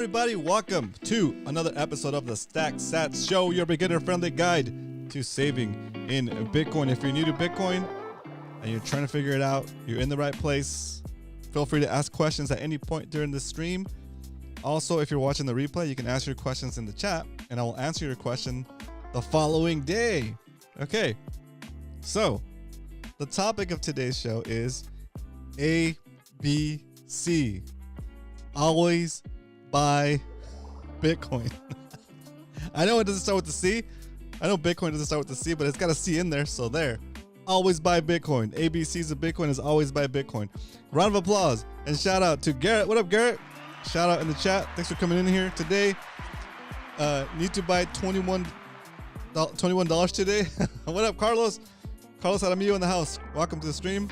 Everybody, welcome to another episode of the Stack Sats Show, your beginner-friendly guide to saving in Bitcoin. If you're new to Bitcoin and you're trying to figure it out, you're in the right place. Feel free to ask questions at any point during the stream. Also, if you're watching the replay, you can ask your questions in the chat, and I will answer your question the following day. Okay, so the topic of today's show is ABC. Always buy Bitcoin. I know it doesn't start with the C. I know Bitcoin doesn't start with the C, but it's got a C in there, so there. Always buy Bitcoin. ABCs of Bitcoin is always buy Bitcoin. Round of applause and shout out to Garrett. What up, Garrett? Shout out in the chat. Thanks for coming in here today. Need to buy $21 today. What up, Carlos? Carlos Aramillo in the house. Welcome to the stream.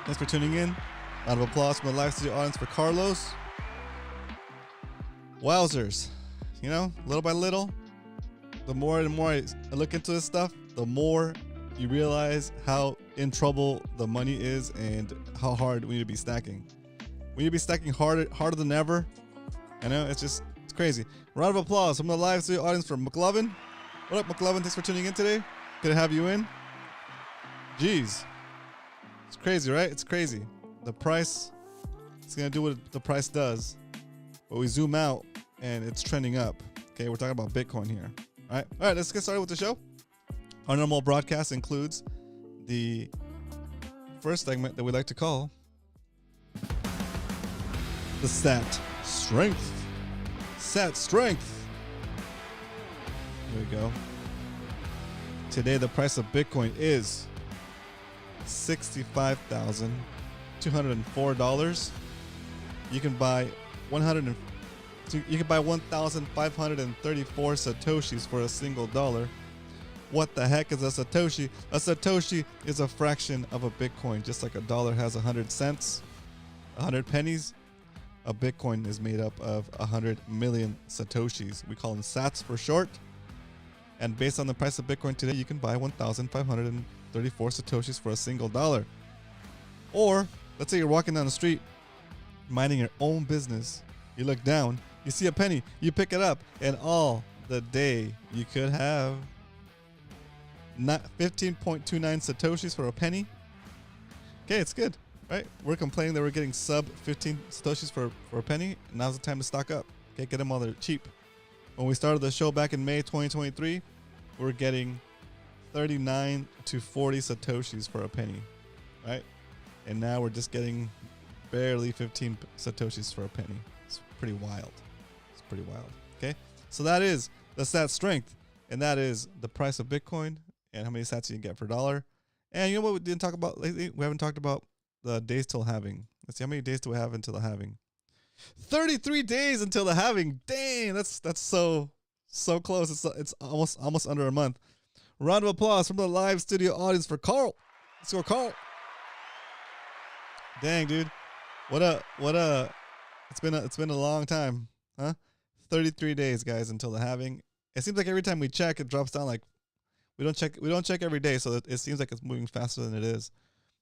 Thanks for tuning in. Round of applause from the live studio audience for Carlos. Wowzers. You know, little by little, the more and more I look into this stuff, the more you realize how in trouble the money is and how hard we need to be stacking. We need to be stacking harder than ever. I know, it's crazy. Round of applause from the live studio audience for McLovin. What up, McLovin? Thanks for tuning in today. Good to have you in. Jeez. It's crazy, right? It's crazy. The price, it's going to do what the price does. But we zoom out and it's trending up. Okay, we're talking about Bitcoin here. All right, let's get started with the show. Our normal broadcast includes the first segment that we like to call the Sat Strength. Sat Strength. Here we go. Today, the price of Bitcoin is $65,204. You can buy 1,534 Satoshis for a single dollar. What the heck is a Satoshi? A Satoshi is a fraction of a Bitcoin. Just like a dollar has 100 cents, 100 pennies, a Bitcoin is made up of 100 million Satoshis. We call them sats for short. And based on the price of Bitcoin today, you can buy 1,534 Satoshis for a single dollar. Or, let's say you're walking down the street, minding your own business. You look down, you see a penny, you pick it up, and all the day you could have not 15.29 Satoshis for a penny. Okay, it's good, right? We're complaining that we're getting sub 15 Satoshis for a penny. Now's the time to stock up. Okay, get them while they're cheap. When we started the show back in May 2023, we're getting 39 to 40 Satoshis for a penny, right? And now we're just getting barely 15 Satoshis for a penny. It's pretty wild. It's pretty wild. Okay, so that is the Sat Strength, and that is the price of Bitcoin and how many sats you can get per dollar. And you know what we didn't talk about lately? We haven't talked about the days till halving. Let's see, how many days do we have until the halving? 33 days until the halving. Dang, that's so close. It's almost under a month. Round of applause from the live studio audience for Carl. Let's go, Carl. Dang, dude. What a it's been a long time, huh? 33 days, guys, until the halving. It seems like every time we check, it drops down. Like we don't check every day, so it seems like it's moving faster than it is.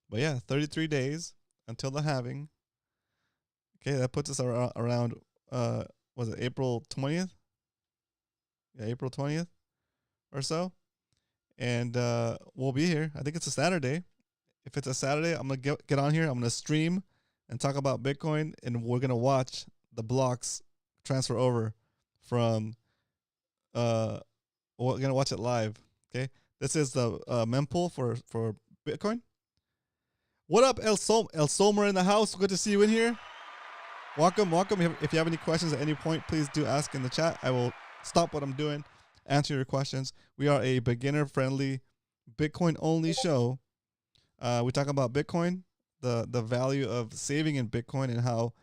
But yeah, 33 days until the halving. Okay, that puts us around was it April 20th? Yeah, April 20th or so. And we'll be here. I think it's a Saturday. If it's a Saturday, I'm gonna get on here. I'm gonna stream and talk about Bitcoin, and we're gonna watch the blocks transfer over from. We're gonna watch it live. Okay, this is the mempool for Bitcoin. What up, El Somer in the house? Good to see you in here. Welcome. If you have any questions at any point, please do ask in the chat. I will stop what I'm doing, answer your questions. We are a beginner-friendly, Bitcoin-only show. We talk about Bitcoin, the value of saving in Bitcoin, and how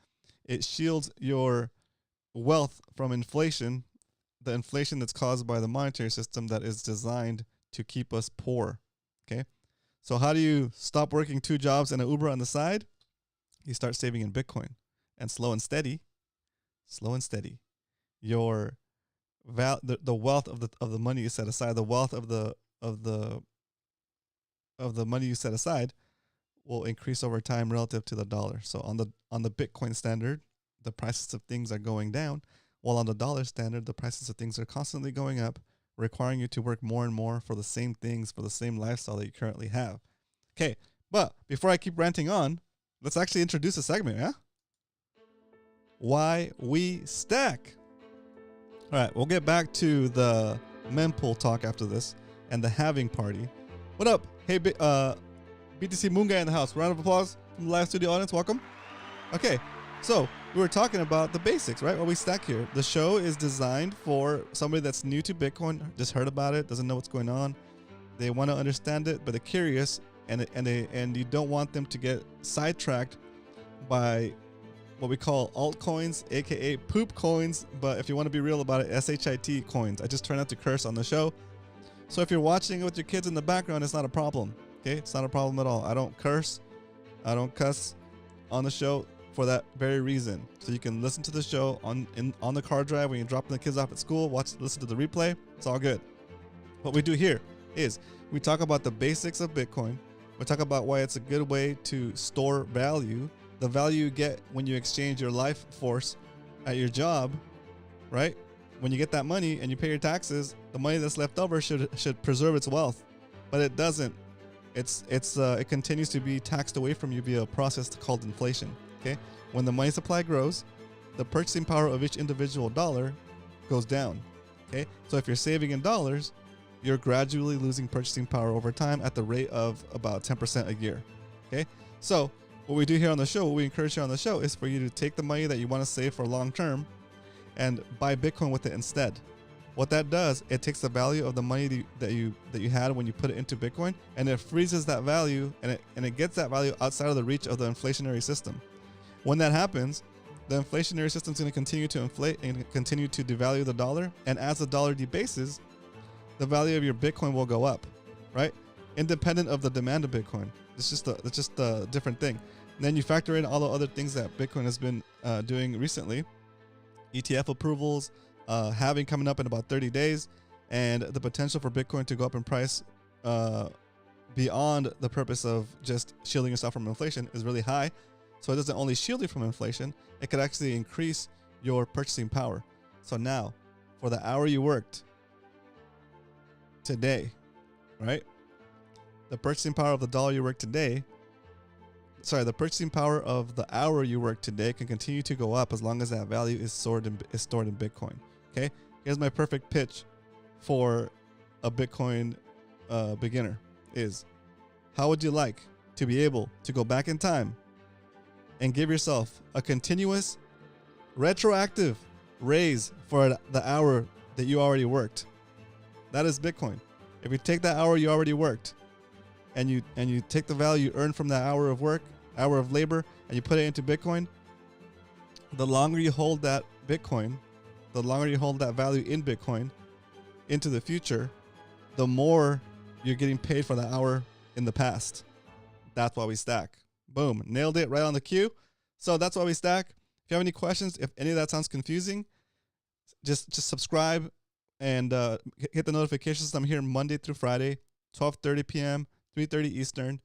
it shields your wealth from inflation, the inflation that's caused by the monetary system that is designed to keep us poor. Okay, so how do you stop working 2 jobs and an Uber on the side? You start saving in Bitcoin, and slow and steady, your the wealth of the money you set aside, the wealth of the money you set aside will increase over time relative to the dollar. So on the Bitcoin standard, the prices of things are going down, while on the dollar standard, the prices of things are constantly going up, requiring you to work more and more for the same things, for the same lifestyle that you currently have. Okay, but before I keep ranting on, let's actually introduce a segment, yeah? Why we stack. All right, we'll get back to the mempool talk after this and the halving party. What up? Hey, BTC Moonguy in the house. Round of applause from the live studio audience. Welcome. Okay, so we were talking about the basics, right? What we stack here. The show is designed for somebody that's new to Bitcoin, just heard about it, doesn't know what's going on. They want to understand it, but they're curious, and you don't want them to get sidetracked by what we call altcoins, aka poop coins. But if you want to be real about it, SHIT coins. I just try not to curse on the show. So if you're watching it with your kids in the background, it's not a problem. Okay, it's not a problem at all. I don't curse, I don't cuss on the show for that very reason. So you can listen to the show on the car drive when you're dropping the kids off at school. Listen to the replay. It's all good. What we do here is we talk about the basics of Bitcoin. We talk about why it's a good way to store value. The value you get when you exchange your life force at your job, right? When you get that money and you pay your taxes, the money that's left over should preserve its wealth, but it doesn't. It continues to be taxed away from you via a process called inflation. Okay, when the money supply grows, the purchasing power of each individual dollar goes down. Okay, so if you're saving in dollars, you're gradually losing purchasing power over time at the rate of about 10% a year. Okay, so what we do here on the show, what we encourage you on the show, is for you to take the money that you want to save for long term and buy Bitcoin with it instead. What that does, it takes the value of the money that you had when you put it into Bitcoin, and it freezes that value, and it gets that value outside of the reach of the inflationary system. When that happens, the inflationary system is going to continue to inflate and continue to devalue the dollar, and as the dollar debases, the value of your Bitcoin will go up, right? Independent of the demand of Bitcoin. It's just a different thing. And then you factor in all the other things that Bitcoin has been doing recently, ETF approvals, halving coming up in about 30 days, and the potential for Bitcoin to go up in price beyond the purpose of just shielding yourself from inflation is really high. So it doesn't only shield you from inflation, it could actually increase your purchasing power. So now, for the hour you worked today, right? The purchasing power of the dollar you worked today, the purchasing power of the hour you work today can continue to go up as long as that value is stored in Bitcoin. Okay, here's my perfect pitch for a Bitcoin beginner is, how would you like to be able to go back in time and give yourself a continuous retroactive raise for the hour that you already worked? That is Bitcoin. If you take that hour you already worked and you take the value you earned from that hour of work, hour of labor, and you put it into Bitcoin, the longer you hold that Bitcoin, the longer you hold that value in Bitcoin into the future, the more you're getting paid for the hour in the past. That's why we stack. Boom. Nailed it right on the cue. So that's why we stack. If you have any questions, if any of that sounds confusing, just subscribe and hit the notifications. I'm here Monday through Friday, 12:30 p.m., 3:30 Eastern.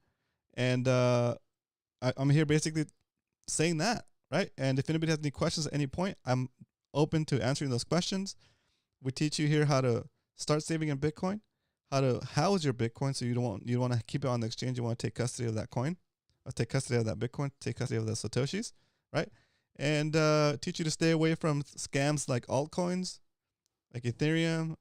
And I'm here basically saying that, right? And if anybody has any questions at any point, I'm open to answering those questions. We teach you here how to start saving in Bitcoin, how to house your Bitcoin so you don't want to keep it on the exchange. You want to take custody of that coin, or take custody of that Bitcoin, take custody of the Satoshis, right? And teach you to stay away from scams like altcoins, like Ethereum,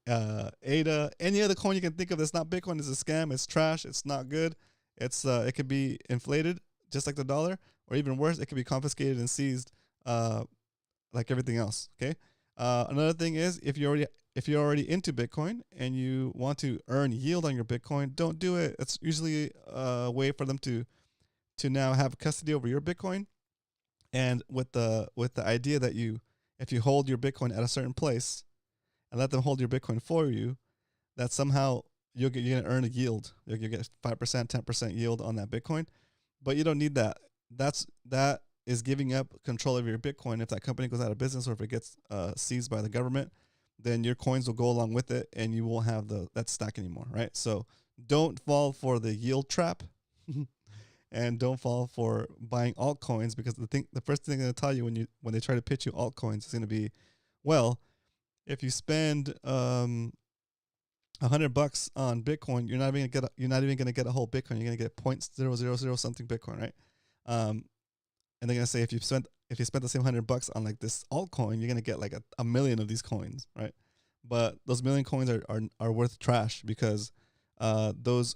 ADA, any other coin you can think of that's not Bitcoin is a scam. It's trash. It's not good. It could be inflated just like the dollar, or even worse, it could be confiscated and seized like everything else. Okay. Another thing is, if you're already into Bitcoin and you want to earn yield on your Bitcoin, don't do it. It's usually a way for them to now have custody over your Bitcoin, and with the idea that if you hold your Bitcoin at a certain place and let them hold your Bitcoin for you, that somehow you're gonna earn a yield. You'll get 5%, 10% yield on that Bitcoin, but you don't need that. That is giving up control of your Bitcoin. If that company goes out of business or if it gets seized by the government, then your coins will go along with it, and you won't have that stack anymore, right? So don't fall for the yield trap. and don't fall for buying altcoins, because the first thing they're gonna tell you when they try to pitch you altcoins is gonna be, well, if you spend $100 on Bitcoin, you're not even gonna get a whole Bitcoin. You're gonna get 0.000 something Bitcoin, right? And they're gonna say if you spent the same $100 on like this altcoin, you're gonna get like a million of these coins, right? But those million coins are worth trash, because those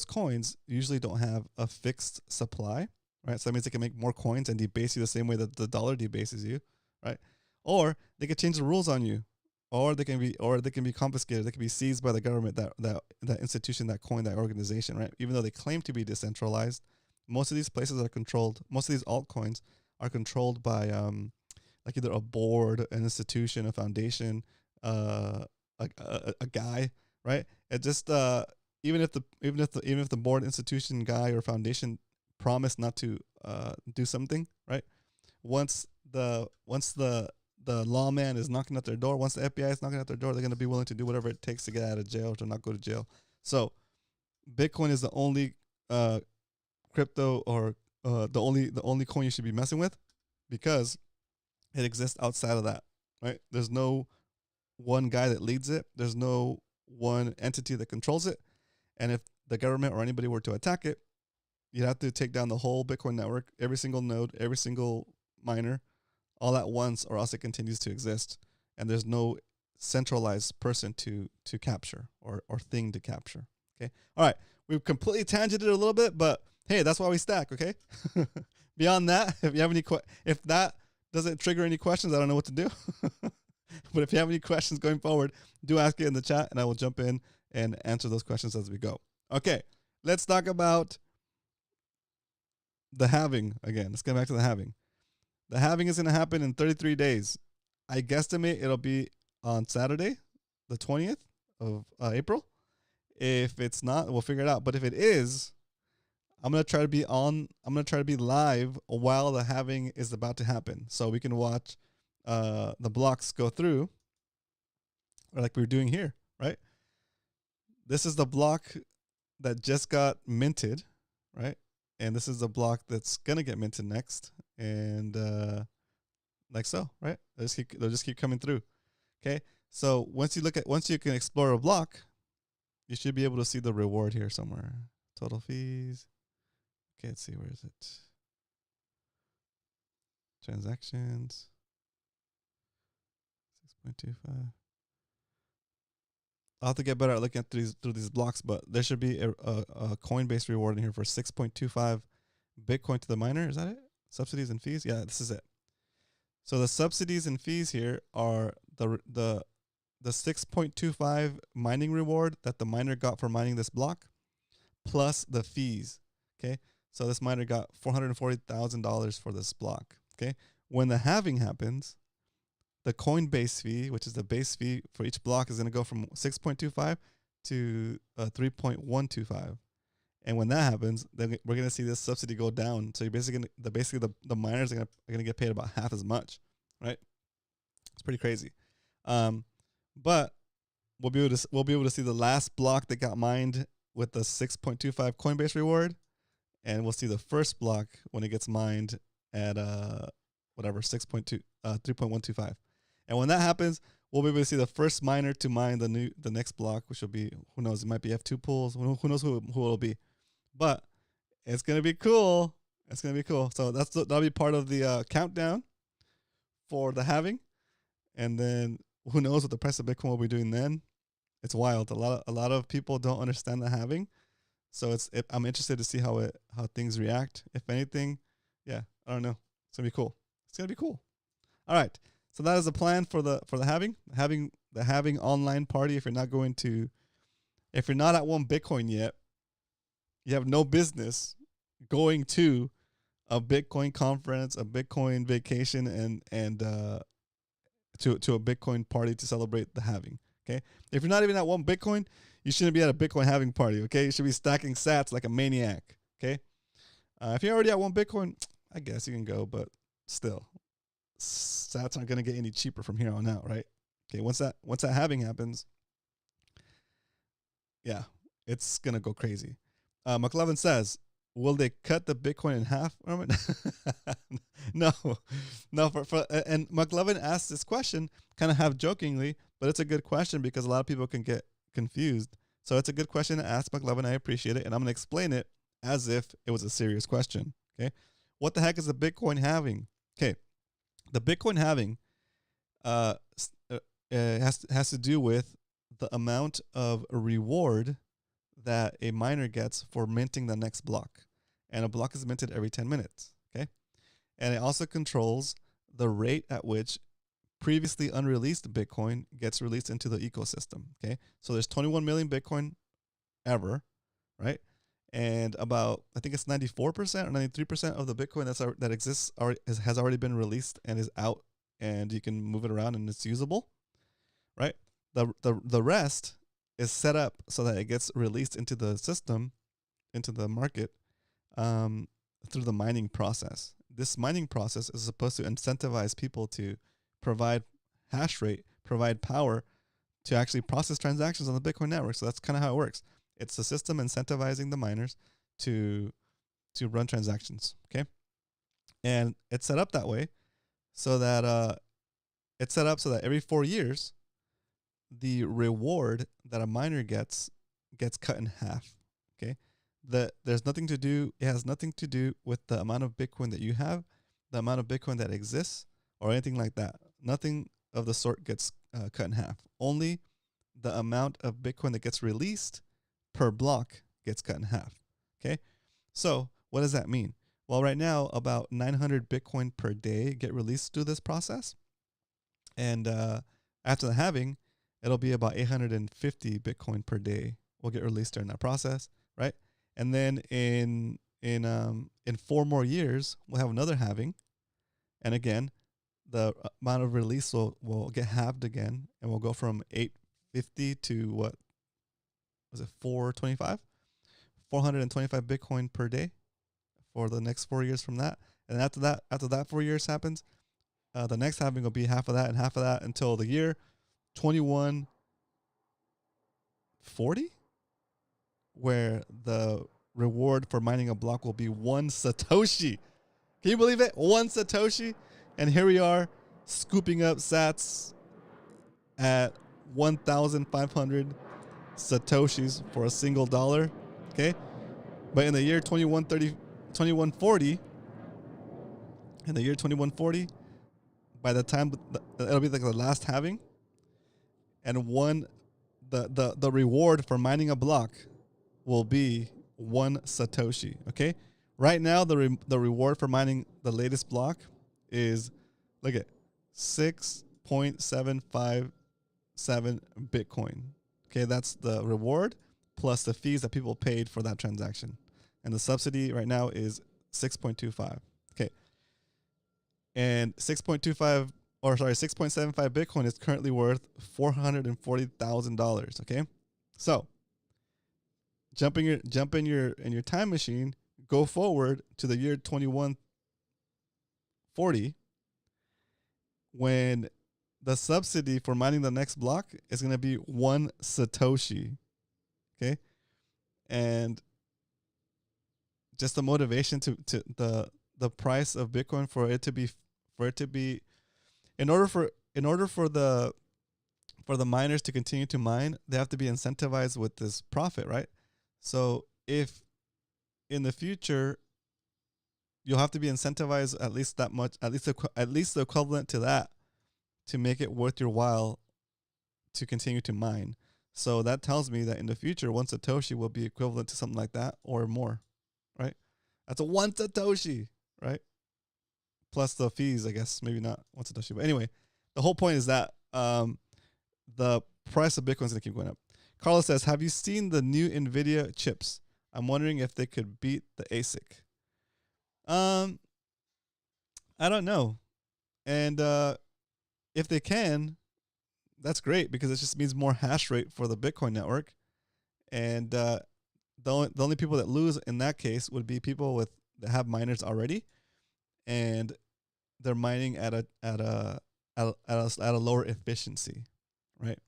coins usually don't have a fixed supply, right? So that means they can make more coins and debase you the same way that the dollar debases you, right? Or they could change the rules on you, or they can be confiscated. They can be seized by the government, that institution, that coin, that organization, right? Even though they claim to be decentralized, most of these places are controlled. Most of these altcoins are controlled by like either a board, an institution, a foundation, a guy, right? It just even if the board, institution, guy, or foundation promise not to do something, right? Once the lawman is knocking at their door, once the FBI is knocking at their door, they're going to be willing to do whatever it takes to get out of jail or to not go to jail. So Bitcoin is the only crypto, or the only coin you should be messing with, because it exists outside of that, right? There's no one guy that leads it. There's no one entity that controls it. And if the government or anybody were to attack it, you'd have to take down the whole Bitcoin network, every single node, every single miner, all at once, or else it continues to exist. And there's no centralized person to capture, or thing to capture. Okay. All right. We've completely tangented a little bit, but hey, that's why we stack. Okay. Beyond that, if you have any if that doesn't trigger any questions, I don't know what to do. But if you have any questions going forward, do ask it in the chat, and I will jump in and answer those questions as we go. Okay, let's talk about the halving again. Let's get back to the halving. The halving is going to happen in 33 days. I guesstimate it'll be on Saturday, the 20th of April. If it's not, we'll figure it out. But if it is, I'm going to try to be live while the halving is about to happen, so we can watch the blocks go through, or like we were doing here, right? This is the block that just got minted, right? And this is the block that's gonna get minted next, and like so, right? They'll just keep coming through. Okay, so once you can explore a block, you should be able to see the reward here somewhere. Total fees. Okay, let's see, where is it? Transactions. 6.25. I'll have to get better at looking through these blocks, but there should be a Coinbase reward in here for 6.25 Bitcoin to the miner. Is that it? Subsidies and fees? Yeah, this is it. So the subsidies and fees here are the 6.25 mining reward that the miner got for mining this block, plus the fees. Okay, so this miner got $440,000 for this block. Okay, when the halving happens, the Coinbase fee, which is the base fee for each block, is going to go from 6.25 to 3.125. And when that happens, then we're going to see this subsidy go down. So you're basically the miners are going to get paid about half as much, right? It's pretty crazy. But we'll be able to see the last block that got mined with the 6.25 Coinbase reward, and we'll see the first block when it gets mined at 3.125. And when that happens, we'll be able to see the first miner to mine the next block, which will be, who knows, it might be F2 pools. Who knows who it'll be. But it's going to be cool. It's going to be cool. So that'll be part of the countdown for the halving. And then who knows what the price of Bitcoin will be doing then. It's wild. A lot of people don't understand the halving. So I'm interested to see how things react. If anything, yeah, I don't know. It's going to be cool. It's going to be cool. All right. So that is the plan for the halving. The halving online party. If you're not at One Bitcoin yet, you have no business going to a Bitcoin conference, a Bitcoin vacation, and to a Bitcoin party to celebrate the halving. Okay. If you're not even at One Bitcoin, you shouldn't be at a Bitcoin halving party. Okay. You should be stacking sats like a maniac. Okay. If you're already at One Bitcoin, I guess you can go, but still, sats aren't going to get any cheaper from here on out, right? Okay, once that halving happens, yeah, it's going to go crazy. McLovin says, will they cut the Bitcoin in half? No, no. And McLovin asked this question kind of half jokingly, but it's a good question because a lot of people can get confused. So it's a good question to ask McLovin. I appreciate it, and I'm gonna explain it as if it was a serious question. Okay, what the heck is the Bitcoin halving? Okay, the Bitcoin halving has to do with the amount of reward that a miner gets for minting the next block. And a block is minted every 10 minutes. Okay. And it also controls the rate at which previously unreleased Bitcoin gets released into the ecosystem. Okay. So there's 21 million Bitcoin ever, right? And about, I think it's 94% or 93% of the Bitcoin that exists has already been released and is out, and you can move it around and it's usable, right? The rest is set up so that it gets released into the system, into the market, through the mining process. This mining process is supposed to incentivize people to provide hash rate, provide power to actually process transactions on the Bitcoin network. So that's kind of how it works. It's the system incentivizing the miners to run transactions. Okay, and it's set up that way so that every 4 years, the reward that a miner gets cut in half. Okay, it has nothing to do with the amount of Bitcoin that you have, the amount of Bitcoin that exists, or anything like that. Nothing of the sort gets cut in half. Only the amount of Bitcoin that gets released per block gets cut in half. Okay, so what does that mean? Well, right now about 900 Bitcoin per day get released through this process, and after the halving, it'll be about 850 Bitcoin per day will get released during that process, right? And then in 4 more years, we'll have another halving, and again, the amount of release will get halved again, and we'll go from 850 to what was it 425, 425 Bitcoin per day for the next 4 years from that. And after that 4 years happens, the next halving will be half of that and half of that until the year 2140, where the reward for mining a block will be 1 Satoshi. Can you believe it? 1 Satoshi. And here we are scooping up sats at 1,500 Satoshis for a single dollar. Okay. But in the year 2140, by the time it'll be like the last halving, and the reward for mining a block will be 1 Satoshi. Okay. Right now, the reward for mining the latest block is, look at 6.757 Bitcoin. Okay, that's the reward plus the fees that people paid for that transaction. And the subsidy right now is 6.25. Okay. And 6.75, or sorry, 6.75 Bitcoin is currently worth $440,000. Okay. So jump in your time machine, go forward to the year 2140, when the subsidy for mining the next block is going to be 1 Satoshi. Okay. And just the motivation to the price of Bitcoin for it to be in order for the miners to continue to mine, they have to be incentivized with this profit, right? So if in the future you'll have to be incentivized at least that much, at least the equivalent to that, to make it worth your while to continue to mine. So that tells me that in the future, 1 Satoshi will be equivalent to something like that or more, right? That's a 1 Satoshi, right? Plus the fees, I guess, maybe not 1 Satoshi. But anyway, the whole point is that the price of Bitcoin is going to keep going up. Carlos says, have you seen the new NVIDIA chips? I'm wondering if they could beat the ASIC. I don't know. And if they can, that's great, because it just means more hash rate for the Bitcoin network. And the only people that lose in that case would be people that have miners already, and they're mining at a lower efficiency, right?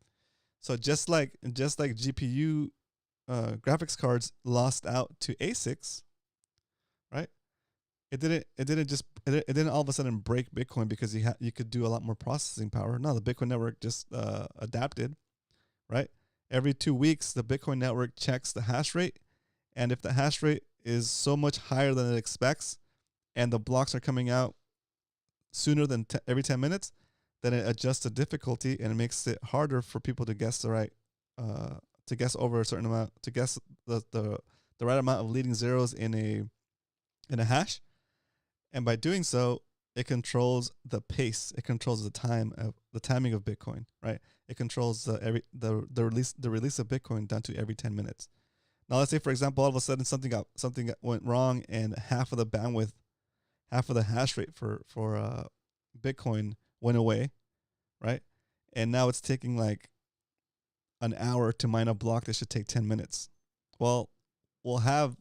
So just like GPU graphics cards lost out to ASICs, it didn't all of a sudden break Bitcoin because you could do a lot more processing power. No, the Bitcoin network just adapted, right? Every 2 weeks, the Bitcoin network checks the hash rate, and if the hash rate is so much higher than it expects, and the blocks are coming out sooner than every 10 minutes, then it adjusts the difficulty and it makes it harder for people to guess the right, to guess over a certain amount, to guess the right amount of leading zeros in a hash. And by doing so, it controls the pace. It controls the timing of Bitcoin, right? It controls the release of Bitcoin down to every 10 minutes. Now, let's say, for example, all of a sudden something went wrong and half of the bandwidth, half of the hash rate for Bitcoin went away, right? And now it's taking like an hour to mine a block that should take 10 minutes. Well, we'll have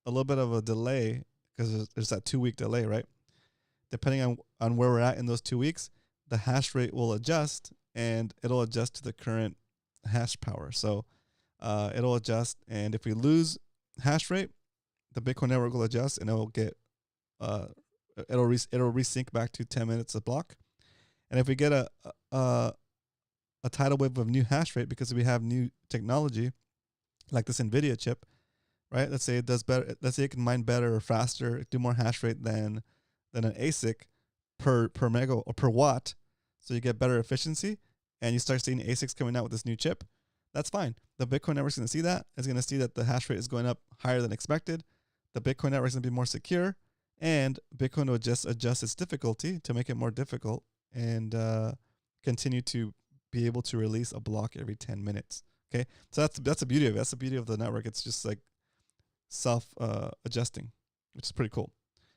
a little bit of a delay because there's that 2-week delay, right? Depending on where we're at in those 2 weeks, the hash rate will adjust, and it'll adjust to the current hash power. So it'll adjust, and if we lose hash rate, the Bitcoin network will adjust, and it'll resync back to 10 minutes a block. And if we get a tidal wave of new hash rate because we have new technology, like this NVIDIA chip, right? Let's say it does better. Let's say it can mine better or faster, do more hash rate than an ASIC per mega or per watt. So you get better efficiency, and you start seeing ASICs coming out with this new chip. That's fine. The Bitcoin network's going to see that. It's going to see that the hash rate is going up higher than expected. The Bitcoin network is going to be more secure, and Bitcoin will just adjust its difficulty to make it more difficult and continue to be able to release a block every 10 minutes. Okay, so that's the beauty of it. That's the beauty of the network. It's just like self adjusting, which is pretty cool.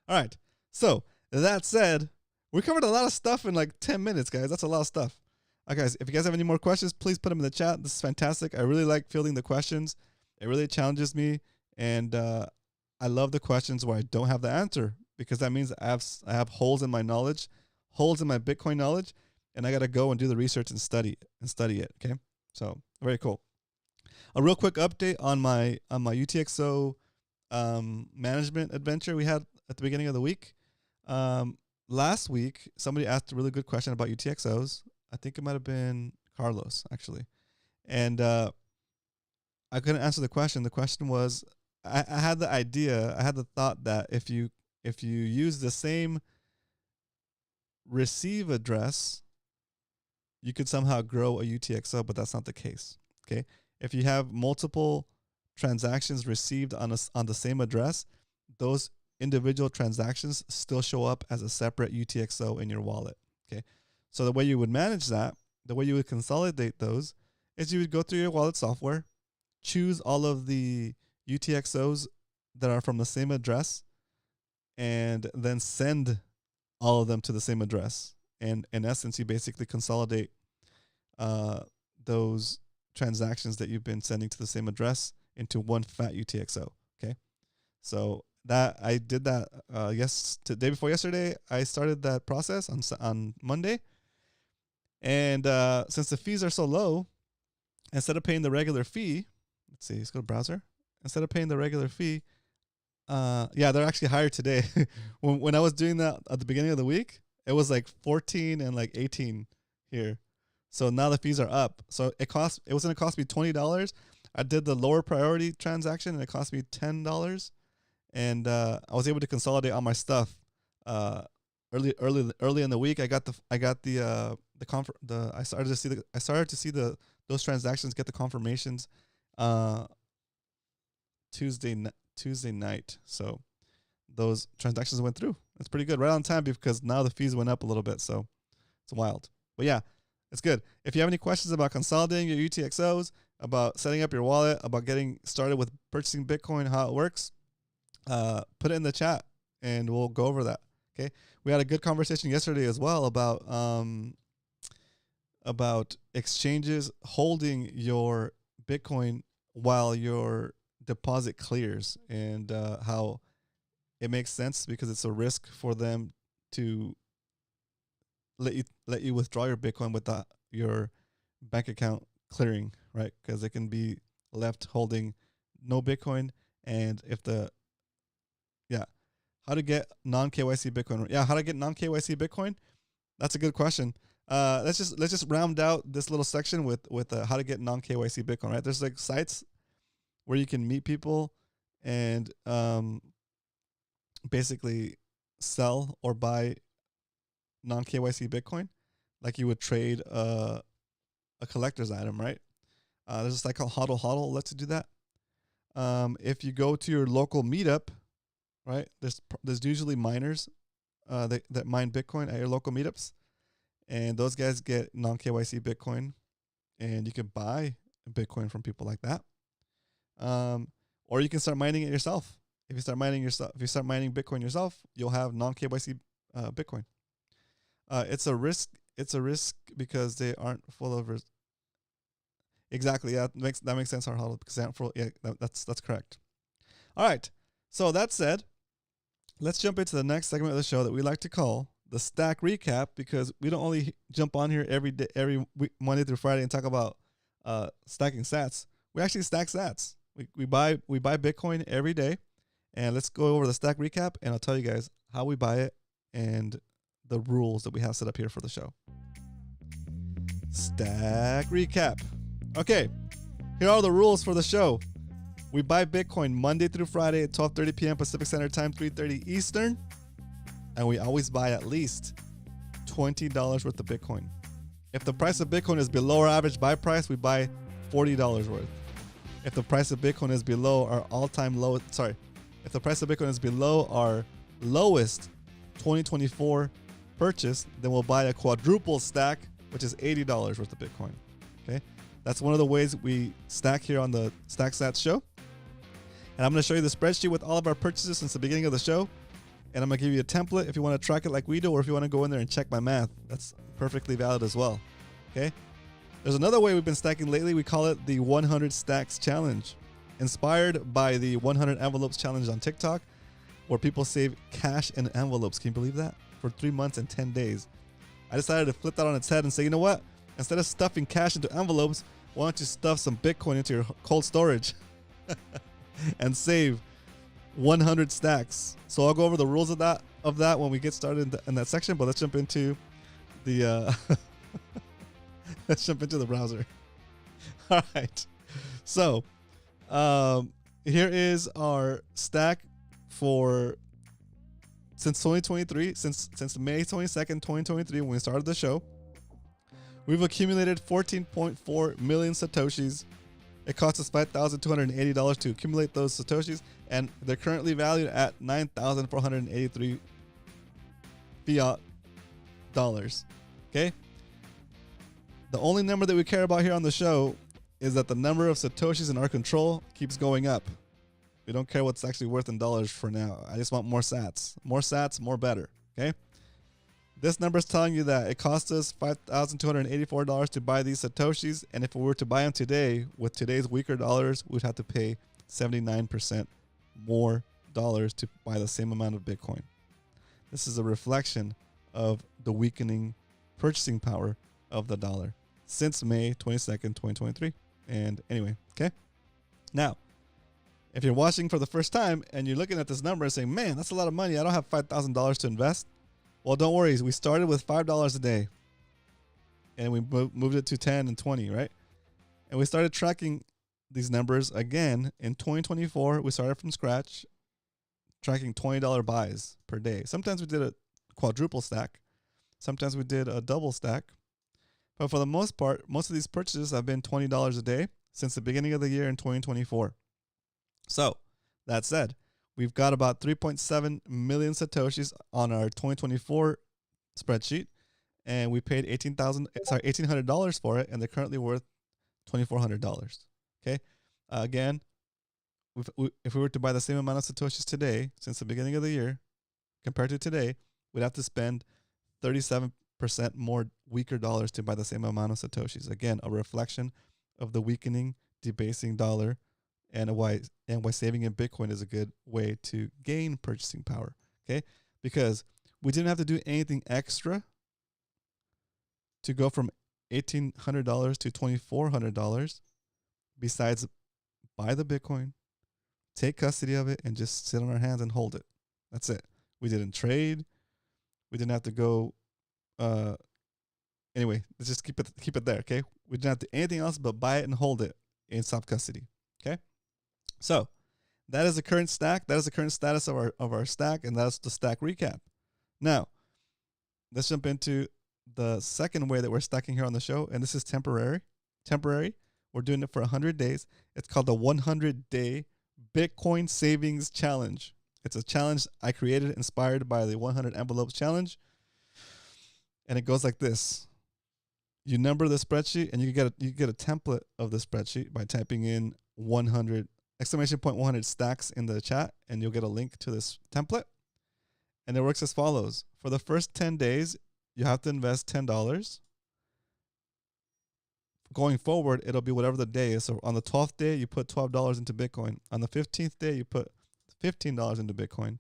All right. So that said, we covered a lot of stuff in like 10 minutes, guys. That's a lot of stuff. Okay, guys, if you guys have any more questions, please put them in the chat. This is fantastic. I really like fielding the questions. It really challenges me, and I love the questions where I don't have the answer, because that means I have holes in my knowledge, holes in my Bitcoin knowledge, and I got to go and do the research and study it. Okay, so very cool. A real quick update on my UTXO management adventure we had at the beginning of the week. Last week, somebody asked a really good question about UTXOs. I think it might have been Carlos, actually. And I couldn't answer the question. The question was, I had the thought that if you use the same receive address, you could somehow grow a UTXO, but that's not the case. Okay? If you have multiple transactions received on the same address, those individual transactions still show up as a separate UTXO in your wallet. Okay, so the way you would manage that, the way you would consolidate those, is you would go through your wallet software, choose all of the UTXOs that are from the same address, and then send all of them to the same address. And in essence, you basically consolidate those transactions that you've been sending to the same address into one fat UTXO. Okay, so that I did that the day before yesterday. I started that process on Monday, and since the fees are so low, instead of paying the regular fee, let's see, let's go to browser. Instead of paying the regular fee, they're actually higher today. when I was doing that at the beginning of the week, it was like 14 and like 18 here. So now the fees are up. So it was going to cost me $20. I did the lower priority transaction, and it cost me $10. And I was able to consolidate all my stuff early in the week. I started to see those transactions get the confirmations Tuesday night. So those transactions went through. It's pretty good, right on time, because now the fees went up a little bit. So it's wild. But yeah, it's good. If you have any questions about consolidating your UTXOs, about setting up your wallet, about getting started with purchasing Bitcoin, how it works, put it in the chat and we'll go over that. Okay. We had a good conversation yesterday as well about exchanges holding your Bitcoin while your deposit clears, and how it makes sense because it's a risk for them to let you withdraw your Bitcoin without your bank account clearing, right? Because it can be left holding no Bitcoin, and if How to get non KYC Bitcoin? Yeah, how to get non KYC Bitcoin? That's a good question. Let's just round out this little section with how to get non KYC Bitcoin. Right? There's like sites where you can meet people and basically sell or buy non KYC Bitcoin, like you would trade a collector's item, right? There's a site called Hodl Hodl lets you do that. If you go to your local meetup, right? There's usually miners that mine Bitcoin at your local meetups, and those guys get non KYC Bitcoin, and you can buy Bitcoin from people like that. Or you can start mining it yourself. If you start mining Bitcoin yourself, you'll have non KYC Bitcoin. It's a risk. It's a risk because they aren't full of risk. Exactly. Yeah, that makes sense. Because they aren't full. Yeah, that's correct. All right. So that said, let's jump into the next segment of the show that we like to call the Stack Recap, because we don't only jump on here every day, every week, Monday through Friday, and talk about stacking sats. We actually stack sats. We buy Bitcoin every day, and let's go over the Stack Recap, and I'll tell you guys how we buy it and the rules that we have set up here for the show. Stack Recap. Okay, here are the rules for the show. We buy Bitcoin Monday through Friday at 12:30 p.m. Pacific Standard Time, 3:30 Eastern, and we always buy at least $20 worth of Bitcoin. If the price of Bitcoin is below our average buy price, we buy $40 worth. If the price of Bitcoin is below our all-time low, if the price of Bitcoin is below our lowest 2024 purchase, then we'll buy a quadruple stack, which is $80 worth of Bitcoin. Okay, that's one of the ways we stack here on the Stack Sats show. And I'm going to show you the spreadsheet with all of our purchases since the beginning of the show. And I'm going to give you a template if you want to track it like we do, or if you want to go in there and check my math. That's perfectly valid as well. Okay. There's another way we've been stacking lately. We call it the 100 Stacks Challenge, inspired by the 100 Envelopes Challenge on TikTok, where people save cash in envelopes. Can you believe that? For 3 months and 10 days. I decided to flip that on its head and say, you know what? Instead of stuffing cash into envelopes, why don't you stuff some Bitcoin into your cold storage and save 100 stacks? So I'll go over the rules of that when we get started in that section. But let's jump into the let's jump into the browser. All right. So here is our stack for since 2023, since May 22nd, 2023, when we started the show. We've accumulated 14.4 million Satoshis. It cost us $5,280 to accumulate those Satoshis, and they're currently valued at 9,483 fiat dollars. Okay? The only number that we care about here on the show is that the number of Satoshis in our control keeps going up. We don't care what's actually worth in dollars for now. I just want more sats. More sats, more better. Okay? This number is telling you that it cost us $5,284 to buy these Satoshis, and if we were to buy them today, with today's weaker dollars, we'd have to pay 79% more dollars to buy the same amount of Bitcoin. This is a reflection of the weakening purchasing power of the dollar since May 22nd, 2023. And anyway, okay? Now, if you're watching for the first time and you're looking at this number and saying, man, that's a lot of money, I don't have $5,000 to invest. Well, don't worry. We started with $5 a day, and we moved it to 10 and 20, right? And we started tracking these numbers again in 2024. We started from scratch, tracking $20 buys per day. Sometimes we did a quadruple stack. Sometimes we did a double stack. But for the most part, most of these purchases have been $20 a day since the beginning of the year in 2024. So, that said, we've got about 3.7 million Satoshis on our 2024 spreadsheet, and we paid $1,800 for it, and they're currently worth $2,400. Okay, again, if we were to buy the same amount of Satoshis today, since the beginning of the year, compared to today, we'd have to spend 37% more weaker dollars to buy the same amount of Satoshis. Again, a reflection of the weakening, debasing dollar, and why saving in Bitcoin is a good way to gain purchasing power. Okay, because we didn't have to do anything extra to go from $1,800 to $2,400 besides buy the Bitcoin, take custody of it, and just sit on our hands and hold it. That's it. We didn't trade. We didn't have to go. Anyway, let's just keep it there. Okay. We didn't have to do anything else but buy it and hold it in soft custody. Okay. So that is the current stack. That is the current status of our stack, and that's the stack recap. Now, let's jump into the second way that we're stacking here on the show, and this is temporary. Temporary. We're doing it for 100 days. It's called the 100-day Bitcoin Savings Challenge. It's a challenge I created inspired by the 100 Envelopes Challenge, and it goes like this. You number the spreadsheet, and you get a template of the spreadsheet by typing in 100 100 stacks in the chat, and you'll get a link to this template. And it works as follows. For the first 10 days, you have to invest $10. Going forward, it'll be whatever the day is. So on the 12th day, you put $12 into Bitcoin. On the 15th day, you put $15 into Bitcoin.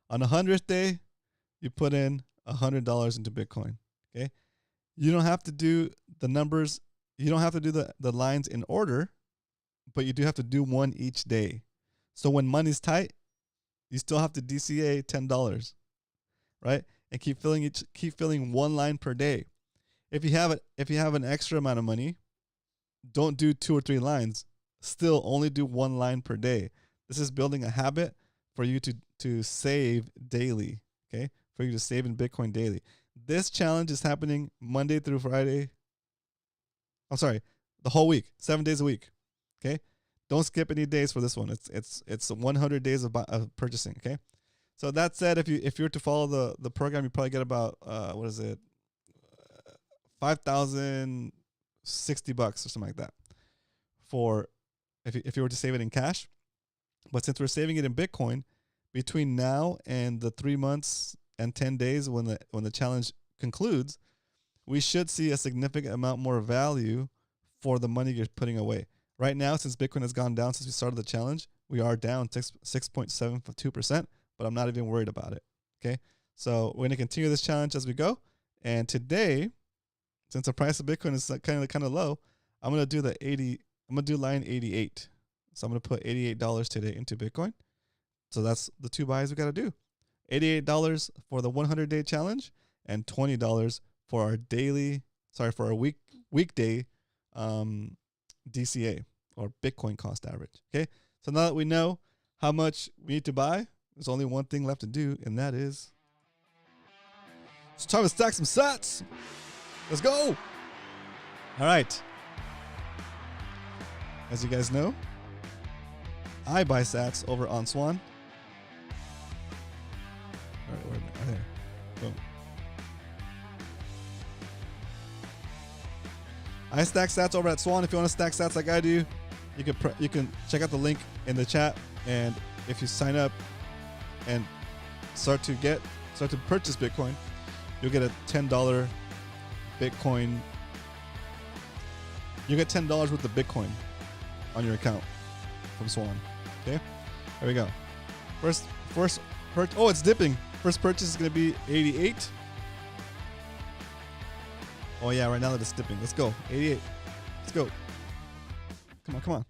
On the 100th day, you put in $100 into Bitcoin. Okay? You don't have to do the numbers. You don't have to do the lines in order, but you do have to do one each day. So when money's tight, you still have to DCA $10, right? And keep filling one line per day. If you have an extra amount of money, don't do 2 or 3 lines. Still only do one line per day. This is building a habit for you to save daily, okay? For you to save in Bitcoin daily. This challenge is happening Monday through Friday. I'm sorry, the whole week, 7 days a week, okay? Don't skip any days for this one. It's 100 days of purchasing, okay? So that said, if you were to follow the program, you probably get about what is it, $5,060 or something like that, for if you were to save it in cash. But since we're saving it in Bitcoin, between now and the 3 months and 10 days when the challenge concludes, we should see a significant amount more value for the money you're putting away. Right now, since Bitcoin has gone down since we started the challenge, we are down 6.72%, but I'm not even worried about it. Okay, so we're gonna continue this challenge as we go. And today, since the price of Bitcoin is kind of low, I'm gonna do line 88. So I'm gonna put $88 today into Bitcoin. So that's the 2 buys we gotta do. $88 for the 100-day challenge, and $20 for our weekday DCA, or Bitcoin cost average. Okay, so now that we know how much we need to buy, there's only one thing left to do, and that is it's time to stack some sats. Let's go. All right. As you guys know, I buy sats over on Swan. All right, right there. Boom. I stack sats over at Swan. If you want to stack sats like I do, you can check out the link in the chat, and if you sign up and start to purchase Bitcoin, you'll get a $10 Bitcoin. You get $10 worth of Bitcoin on your account from Swan. Okay, there we go. First purchase. Oh, it's dipping. First purchase is gonna be 88. Oh yeah, right now that it's dipping. Let's go. 88. Let's go. Come on.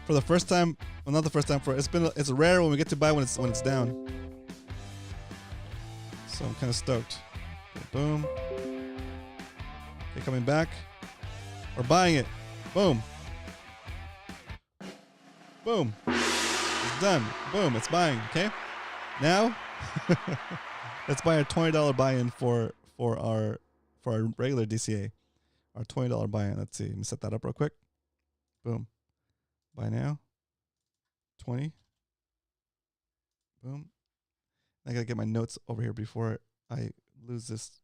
For the first time, well, not the first time. It's rare when we get to buy when it's down. So I'm kind of stoked. Okay, boom. Okay, coming back. We're buying it. Boom. Boom. It's done. Boom. It's buying. Okay. Now, let's buy our $20 buy-in for our regular DCA. Our $20 buy-in. Let's see. Let me set that up real quick. Boom. Buy now. 20. Boom. I gotta get my notes over here before I lose this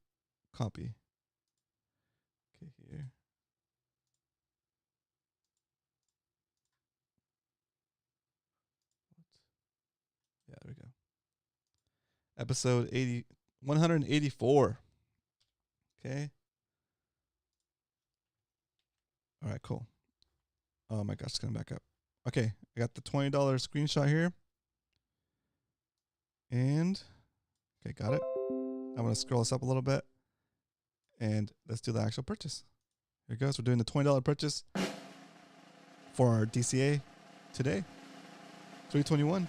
copy. Okay, here. Yeah, there we go. Episode 184. Okay. All right, cool. Oh my gosh, it's coming back up. Okay, I got the $20 screenshot here. And, okay, got it. I'm going to scroll this up a little bit. And let's do the actual purchase. Here it goes. We're doing the $20 purchase for our DCA today, 321.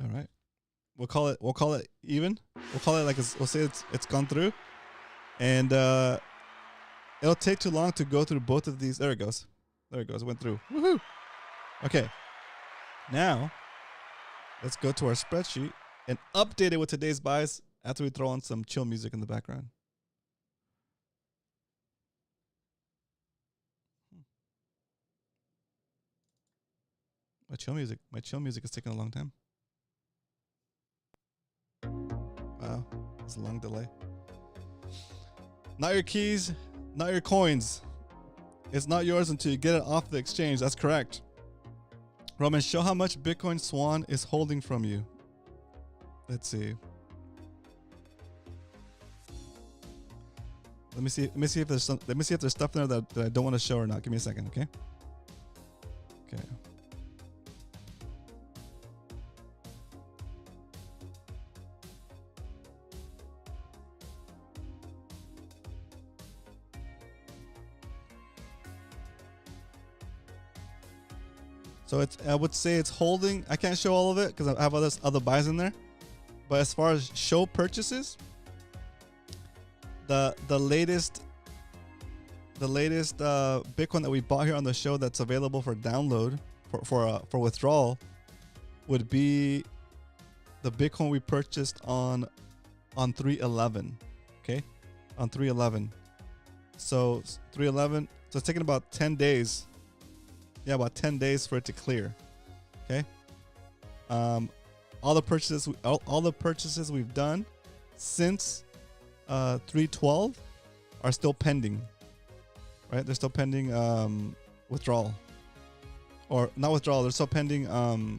All right. We'll call it even. We'll call it like we'll say it's gone through. And it'll take too long to go through both of these. There it goes. There it goes. It went through. Woohoo. Okay. Now, let's go to our spreadsheet and update it with today's buys after we throw on some chill music in the background. My chill music is taking a long time. Wow, it's a long delay. Not your keys, not your coins. It's not yours until you get it off the exchange. That's correct. Roman, show how much Bitcoin Swan is holding from you. Let's see. Let me see if there's stuff there that I don't want to show or not. Give me a second, okay? Okay. So I would say it's holding. I can't show all of it because I have other buys in there. But as far as show purchases, the latest Bitcoin that we bought here on the show that's available for download for withdrawal would be the Bitcoin we purchased on 3/11. Okay, on 3/11. So 3/11. So it's taking about 10 days. Yeah, about 10 days for it to clear. Okay. All the purchases we've done since 3/12 are still pending. Right? They're still pending withdrawal. Or not withdrawal, they're still pending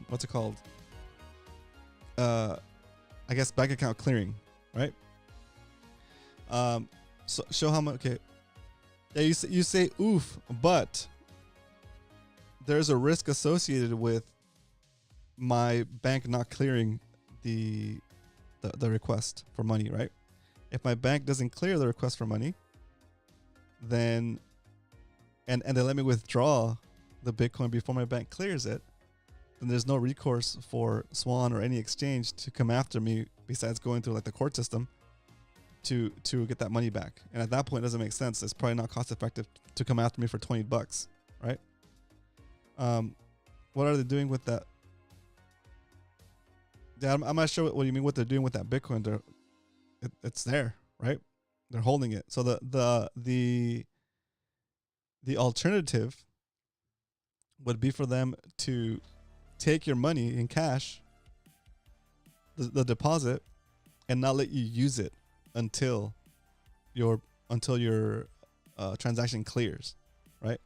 what's it called? I guess bank account clearing, right? So show how much. Okay. Yeah, you say oof, but there's a risk associated with my bank not clearing the request for money, right? If my bank doesn't clear the request for money, then and they let me withdraw the Bitcoin before my bank clears it, then there's no recourse for Swan or any exchange to come after me besides going through like the court system to get that money back. And at that point, it doesn't make sense. It's probably not cost effective to come after me for $20, right? What are they doing with that? Yeah, I'm not sure what you mean. What they're doing with that Bitcoin? It's there, right? They're holding it. So the alternative would be for them to take your money in cash, the deposit, and not let you use it until your transaction clears, right?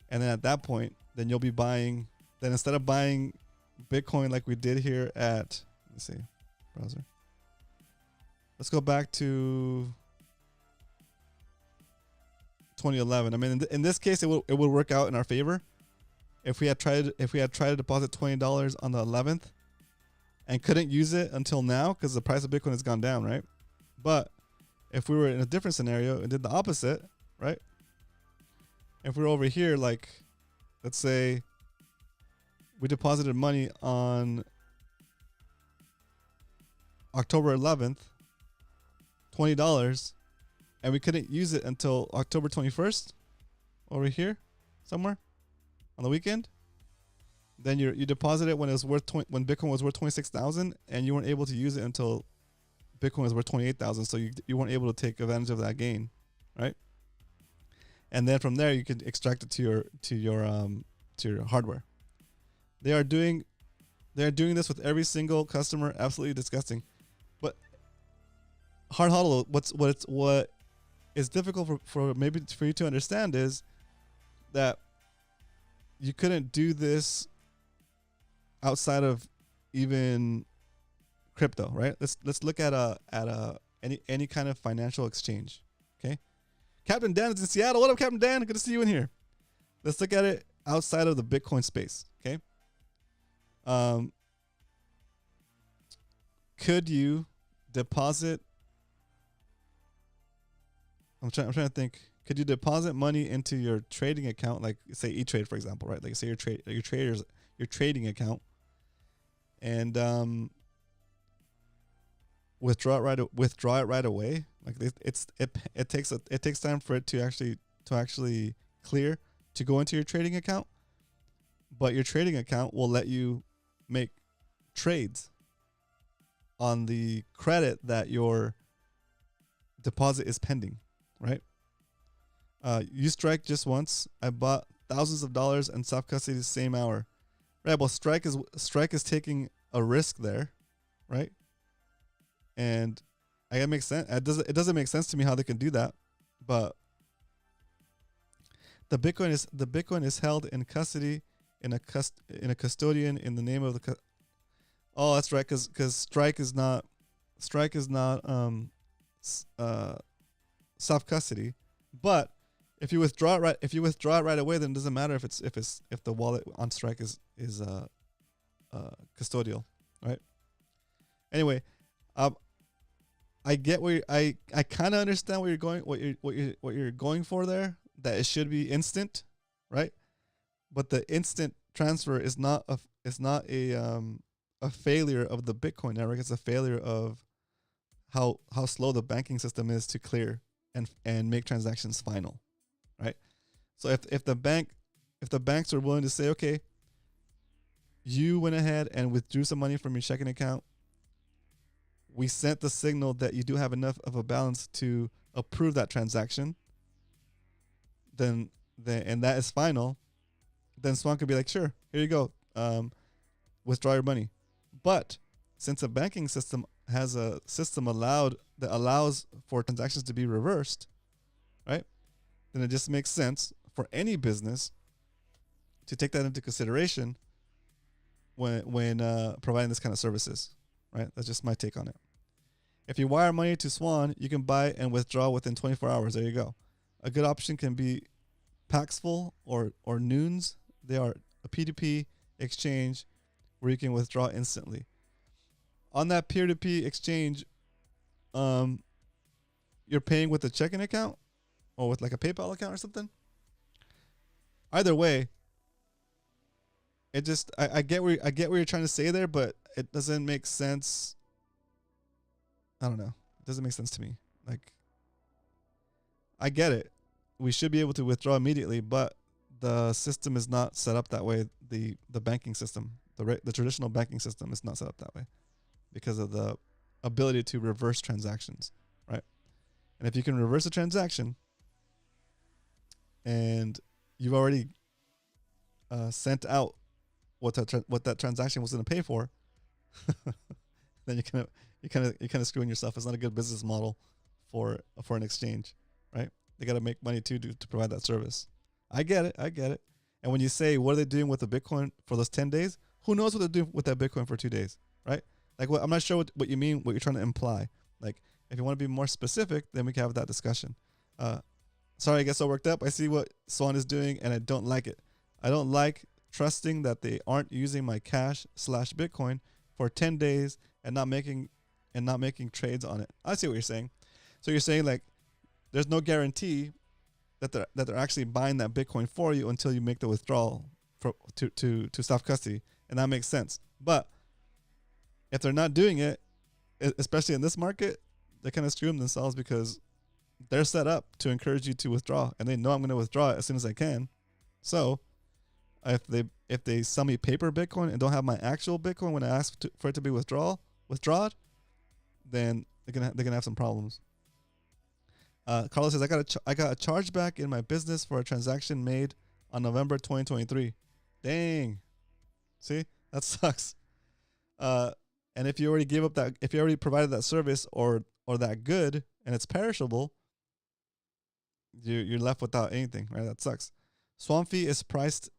And then at that point, then you'll be buying. Then instead of buying Bitcoin like we did here at, let's see, browser. Let's go back to 2011. I mean, in this case, it would work out in our favor if we had tried to deposit $20 on the 11th and couldn't use it until now because the price of Bitcoin has gone down, right? But if we were in a different scenario and did the opposite, right? If we're over here, like, let's say we deposited money on October 11th, $20, and we couldn't use it until October 21st, over here, somewhere, on the weekend. Then you deposited when it was worth when Bitcoin was worth 26,000, and you weren't able to use it until Bitcoin was worth 28,000. So you weren't able to take advantage of that gain, right? And then from there you could extract it to your hardware. They are doing this with every single customer. Absolutely disgusting. But hard hodl, what is difficult for you to understand is that you couldn't do this outside of even crypto, right? Let's look at any kind of financial exchange. Okay. Captain Dan is in Seattle. What up, Captain Dan? Good to see you in here. Let's look at it outside of the Bitcoin space. Okay. could you deposit? I'm trying to think. Could you deposit money into your trading account, like say E-Trade, for example, right? Like say your trading account, and withdraw it right away. Like it takes time for it to actually clear to go into your trading account, but your trading account will let you make trades on the credit that your deposit is pending, right? You strike just once. I bought thousands of dollars and self custody the same hour. Right. Well, strike is taking a risk there, right? And I gotta make sense. It doesn't make sense to me how they can do that, but the Bitcoin is held in custody in a custodian in the name of the. Oh, that's right. Because strike is not self custody, but if you withdraw it right away, then it doesn't matter if the wallet on Strike is custodial, right? Anyway, I get where I kind of understand where you're going, what you're going for there. That it should be instant, right? But the instant transfer is not a failure of the Bitcoin network. It's a failure of how slow the banking system is to clear and make transactions final. Right. So if the banks are willing to say, okay, you went ahead and withdrew some money from your checking account, we sent the signal that you do have enough of a balance to approve that transaction, then and that is final, then Swan could be like, sure, here you go, withdraw your money. But since a banking system has a system that allows for transactions to be reversed, right? Then it just makes sense for any business to take that into consideration when providing this kind of services, right? That's just my take on it. If you wire money to Swan, you can buy and withdraw within 24 hours. There you go. A good option can be Paxful or Noons. They are a P2P exchange where you can withdraw instantly. On that peer-to-peer exchange, you're paying with a checking account or with like a PayPal account or something. Either way, it just I get what you're trying to say there, but it doesn't make sense. I don't know. It doesn't make sense to me. Like, I get it. We should be able to withdraw immediately, but the system is not set up that way. The banking system, the traditional banking system is not set up that way because of the ability to reverse transactions, right? And if you can reverse a transaction and you've already sent out what that transaction was going to pay for, then you're kind of screwing yourself. It's not a good business model for an exchange, right? They got to make money too to provide that service. I get it. And when you say, what are they doing with the Bitcoin for those 10 days? Who knows what they're doing with that Bitcoin for 2 days, right? Like, I'm not sure what you mean, what you're trying to imply. Like, if you want to be more specific, then we can have that discussion. Sorry, I get so worked up. I see what Swan is doing, and I don't like it. I don't like trusting that they aren't using my cash/Bitcoin for 10 days and not making trades on it. I see what you're saying. So you're saying, like, there's no guarantee that they're actually buying that Bitcoin for you until you make the withdrawal to self custody, and that makes sense. But if they're not doing it, especially in this market, they're kind of screwing themselves because they're set up to encourage you to withdraw, and they know I'm going to withdraw it as soon as I can. So if they sell me paper Bitcoin and don't have my actual Bitcoin when I ask for it to be withdrawn, then they're gonna have some problems. Carlos says, I got a chargeback in my business for a transaction made on November 2023. Dang. See, that sucks. And if you already provided that service or that good and it's perishable, you're left without anything, right? That sucks. Swan fee is priced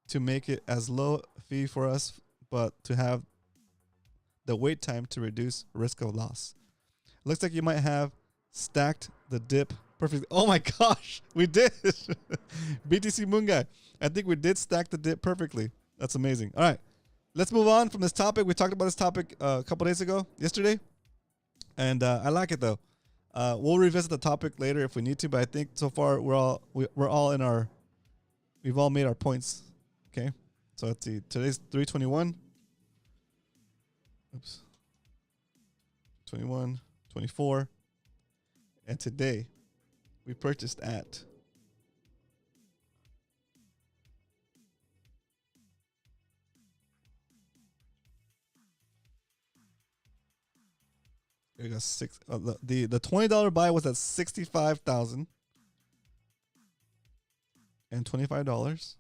to make it as low fee for us, but to have the wait time to reduce risk of loss. Looks like you might have stacked the dip perfectly. Oh my gosh, we did. BTC Moon Guy. I think we did stack the dip perfectly. That's amazing. All right, let's move on from this topic. We talked about this topic a couple days ago, yesterday, and I like it though. We'll revisit the topic later if we need to, but I think so far we're all in our, we've all made our points. Okay, so let's see. Today's 3/21. Oops. 21, 24, and today we purchased at we got six. The $20 buy was at $65,025.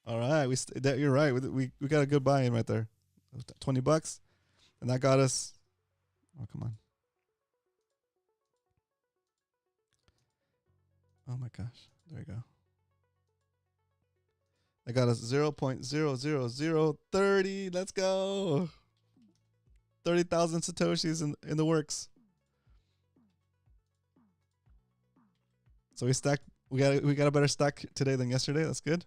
All right, you're right. We got a good buy in right there, $20, and that got us. Oh come on! Oh my gosh! There you go. That got us 0.00030. Let's go. 30,000 satoshis in the works. So we stacked. We got a better stack today than yesterday. That's good.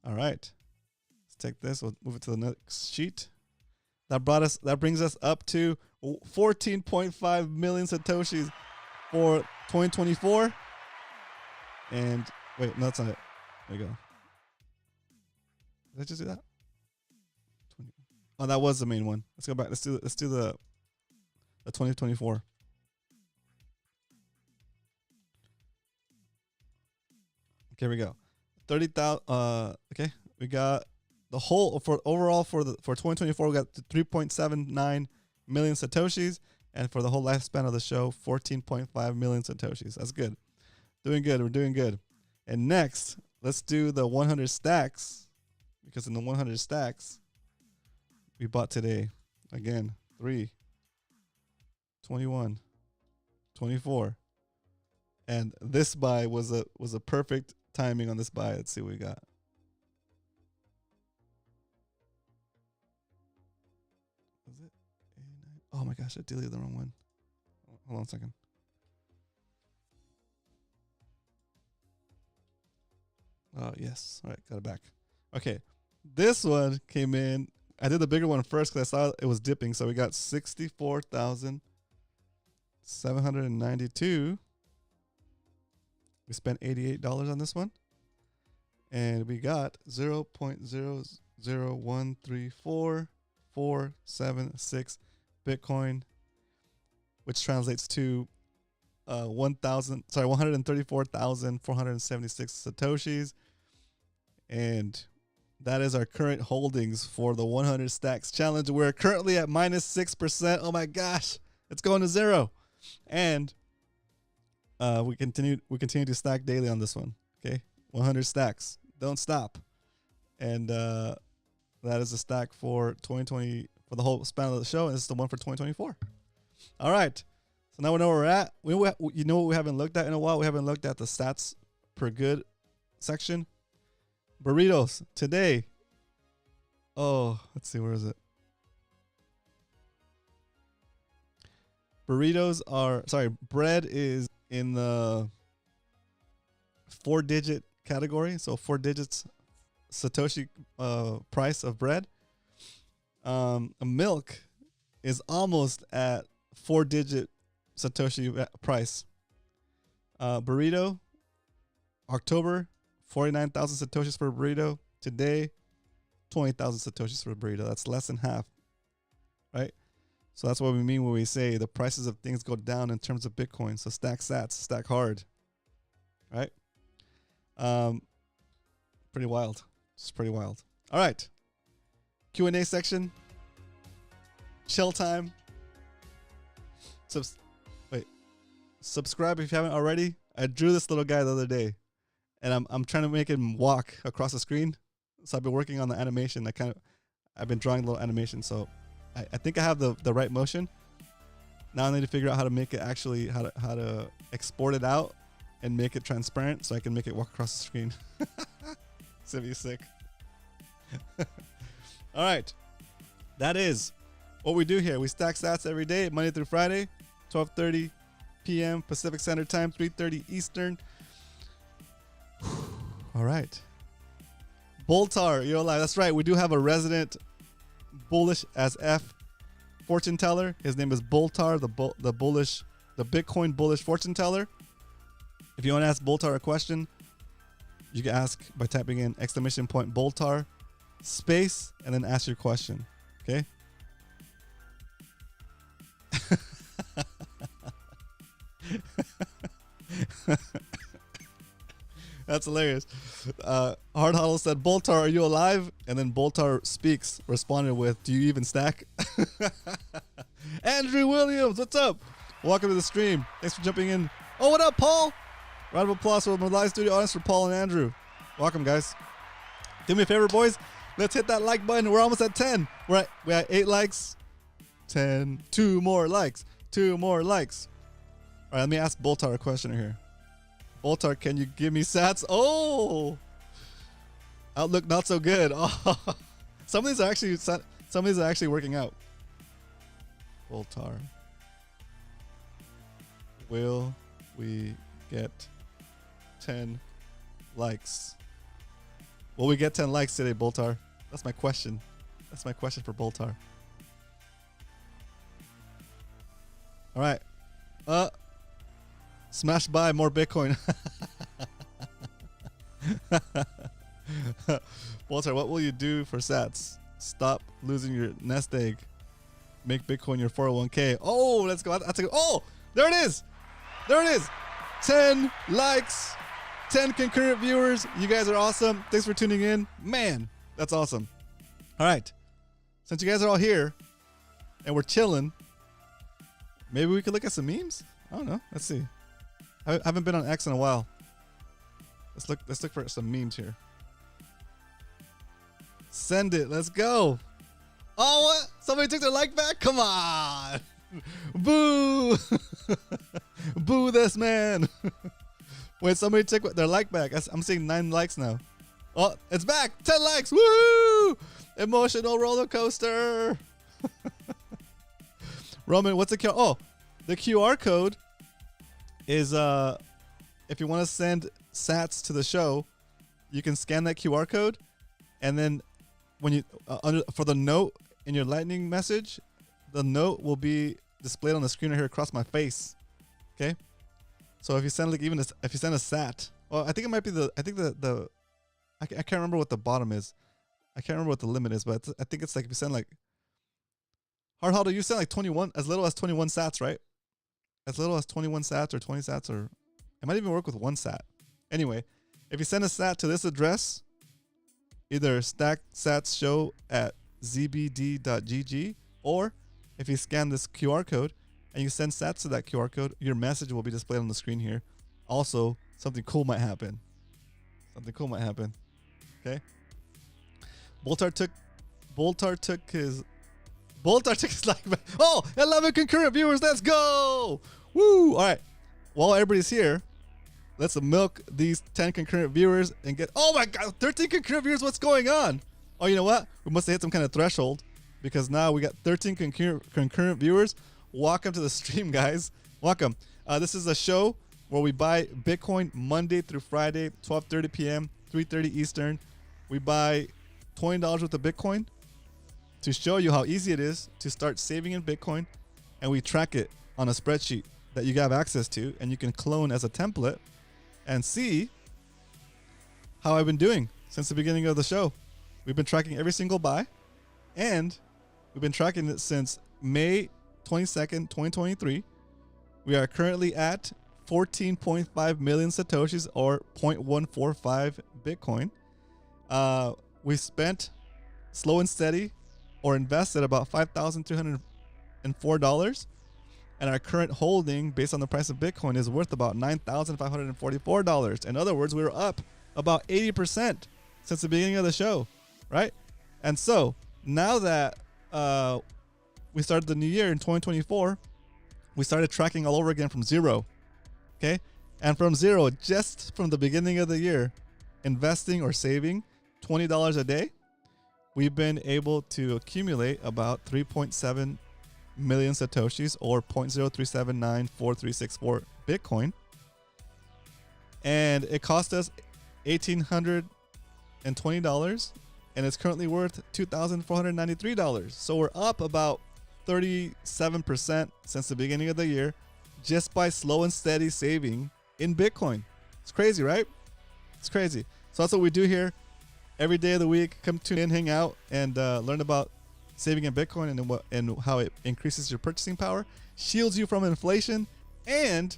All right. Let's take this. We'll move it to the next sheet. That brings us up to 14.5 million satoshis for 2024. And wait, no, that's not it. There you go. Did I just do that? 20. Oh, that was the main one. Let's go back. Let's do the 2024. Okay, here we go. 30,000. Okay, we got the whole for 2024. We got 3.79 million satoshis, and for the whole lifespan of the show, 14.5 million satoshis. That's good. Doing good. We're doing good. And next, let's do the 100 stacks, because in the 100 stacks we bought today, again, 3, 21, 24, and this buy was a perfect timing on this buy. Let's see what we got. Was it 89? Oh my gosh, I deleted the wrong one. Hold on a second. Oh yes. All right, got it back. Okay. This one came in. I did the bigger one first because I saw it was dipping. So we got 64,792. We spent $88 on this one. And we got 0.00134476 Bitcoin, which translates to 134,476 Satoshis. And that is our current holdings for the 100 stacks challenge. We're currently at -6%. Oh my gosh, it's going to zero. And we continue to stack daily on this one. Okay, 100 stacks. Don't stop. And that is a stack for 2020 for the whole span of the show, and this is the one for 2024. All right. So now we know where we're at. You know what we haven't looked at in a while? We haven't looked at the stats per good section. Burritos today. Oh, let's see, where is it? Bread is in the 4-digit category. So 4 digits Satoshi price of bread. Milk is almost at 4-digit Satoshi price. Burrito, October, 49,000 Satoshis for a burrito. Today, 20,000 Satoshis for a burrito. That's less than half, right? So that's what we mean when we say the prices of things go down in terms of Bitcoin. So stack sats, stack hard, right? Pretty wild. It's pretty wild. All right. Q&A section. Chill time. Subscribe if you haven't already. I drew this little guy the other day, and I'm trying to make him walk across the screen. So I've been working on the animation. I've been drawing a little animation. So I think I have the right motion. Now I need to figure out how to make it actually, how to export it out and make it transparent so I can make it walk across the screen. It's gonna be sick. All right. That is what we do here. We stack sats every day, Monday through Friday, 12:30 p.m. Pacific Standard Time, 3:30 Eastern. All right. Boltar, you're alive. That's right. We do have a resident bullish as F fortune teller. His name is Boltar, the Bitcoin bullish fortune teller. If you want to ask Boltar a question, you can ask by typing in !Boltar space and then ask your question. Okay. That's hilarious. Hard Huddle said, Boltar, are you alive? And then Boltar Speaks responded with, do you even stack? Andrew Williams, what's up? Welcome to the stream. Thanks for jumping in. Oh, what up, Paul? Round of applause for my live studio audience for Paul and Andrew. Welcome, guys. Do me a favor, boys. Let's hit that like button. We're almost at 10. We're at 8 likes. 10. 2 more likes. 2 more likes. All right, let me ask Boltar a question here. Boltar, can you give me sats? Oh, Outlook not so good. Oh, some of these are actually working out. Boltar, will we get 10 likes? Will we get 10 likes today, Boltar? That's my question. That's my question for Boltar. All right. Smash buy more Bitcoin. Boltar, what will you do for sats? Stop losing your nest egg. Make Bitcoin your 401k. Oh, let's go. Oh, there it is. There it is. 10 likes, 10 concurrent viewers. You guys are awesome. Thanks for tuning in. Man, that's awesome. All right. Since you guys are all here and we're chilling, maybe we could look at some memes. I don't know. Let's see. I haven't been on X in a while. Let's look for some memes here. Send it. Let's go. Oh, what? Somebody took their like back? Come on. Boo. Boo this man. Wait, somebody took their like back. I'm seeing 9 likes now. Oh, it's back. 10 likes. Woo! Emotional roller coaster. Roman, what's the QR? Oh, the QR code is if you want to send sats to the show, you can scan that QR code, and then when you for the note in your lightning message, the note will be displayed on the screen right here across my face. Okay, so if you send if you send a sat, well, I think it might be I can't remember what the bottom is. I can't remember what the limit is, but I think it's like if you send like Hard Huddle, you send like 21, as little as 21 sats, right? As little as 21 sats or 20 sats, or it might even work with 1 sat. Anyway, if you send a sat to this address, either stacksatshow@zbd.gg, or if you scan this QR code and you send sats to that QR code, your message will be displayed on the screen here. Also, something cool might happen. Okay. Boltar took his like back. Oh, 11 concurrent viewers. Let's go. Woo. All right. While everybody's here, let's milk these 10 concurrent viewers and get, oh my God, 13 concurrent viewers. What's going on? Oh, you know what? We must have hit some kind of threshold, because now we got 13 concurrent viewers. Welcome to the stream, guys. Welcome. This is a show where we buy Bitcoin Monday through Friday, 12:30 p.m., 3:30 Eastern. We buy $20 worth of Bitcoin to show you how easy it is to start saving in Bitcoin, and we track it on a spreadsheet that you have access to, and you can clone as a template and see how I've been doing since the beginning of the show. We've been tracking every single buy, and we've been tracking it since May 22nd, 2023. We are currently at 14.5 million Satoshis, or 0.145 Bitcoin. We spent slow and steady, or invested about $5,304, and our current holding based on the price of Bitcoin is worth about $9,544. In other words, we were up about 80% since the beginning of the show, right? And so now that we started the new year in 2024, we started tracking all over again from zero. Okay, and from zero, just from the beginning of the year, investing or saving $20 a day, we've been able to accumulate about 3.7 million Satoshis, or 0.03794364 Bitcoin. And it cost us $1,820, and it's currently worth $2,493. So we're up about 37% since the beginning of the year just by slow and steady saving in Bitcoin. It's crazy, right? It's crazy. So that's what we do here every day of the week. Come tune in, hang out, and learn about saving in Bitcoin and how it increases your purchasing power, shields you from inflation, and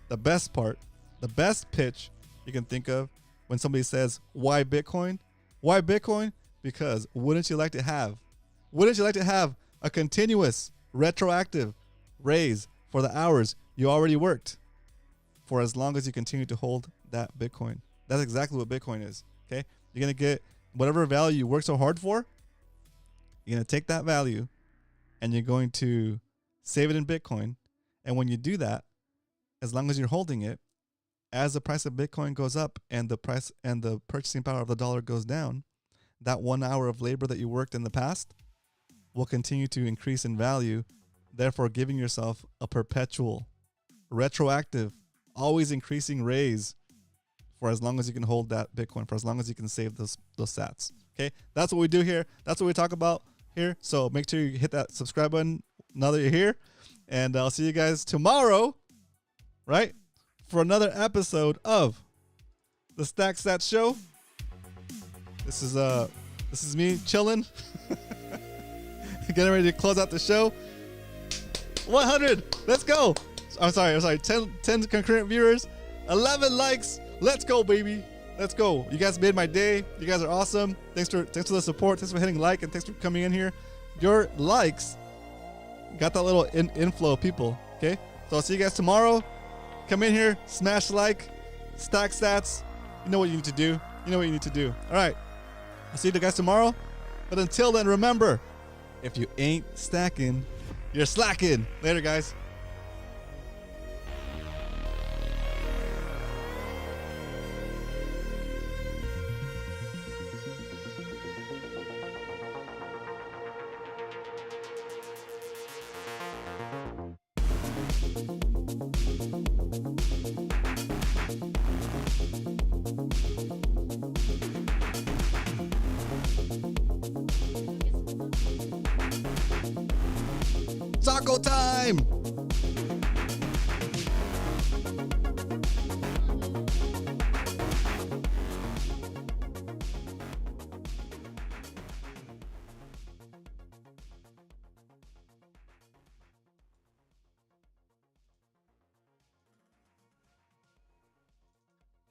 the best part, the best pitch you can think of when somebody says, why Bitcoin? Why Bitcoin? Because wouldn't you like to have a continuous retroactive raise for the hours you already worked for as long as you continue to hold that Bitcoin? That's exactly what Bitcoin is. Okay. You're going to get whatever value you work so hard for. You're going to take that value and you're going to save it in Bitcoin. And when you do that, as long as you're holding it, as the price of Bitcoin goes up and the price and the purchasing power of the dollar goes down, that 1 hour of labor that you worked in the past will continue to increase in value, therefore giving yourself a perpetual, retroactive, always increasing raise for as long as you can hold that Bitcoin, for as long as you can save those sats. Okay, that's what we do here. That's what we talk about here. So make sure you hit that subscribe button now that you're here, and I'll see you guys tomorrow, right, for another episode of the Stack Sats Show. This is me chilling, getting ready to close out the show. 100. Let's go. I'm sorry. 10 concurrent viewers, 11 likes. Let's go, baby. Let's go. You guys made my day. You guys are awesome. Thanks for the support. Thanks for hitting like, and thanks for coming in here. Your likes got that little inflow of people. Okay. So I'll see you guys tomorrow. Come in here, smash like, stack sats. You know what you need to do. All right. I'll see you guys tomorrow. But until then, remember, if you ain't stacking, you're slacking. Later, guys. Taco time!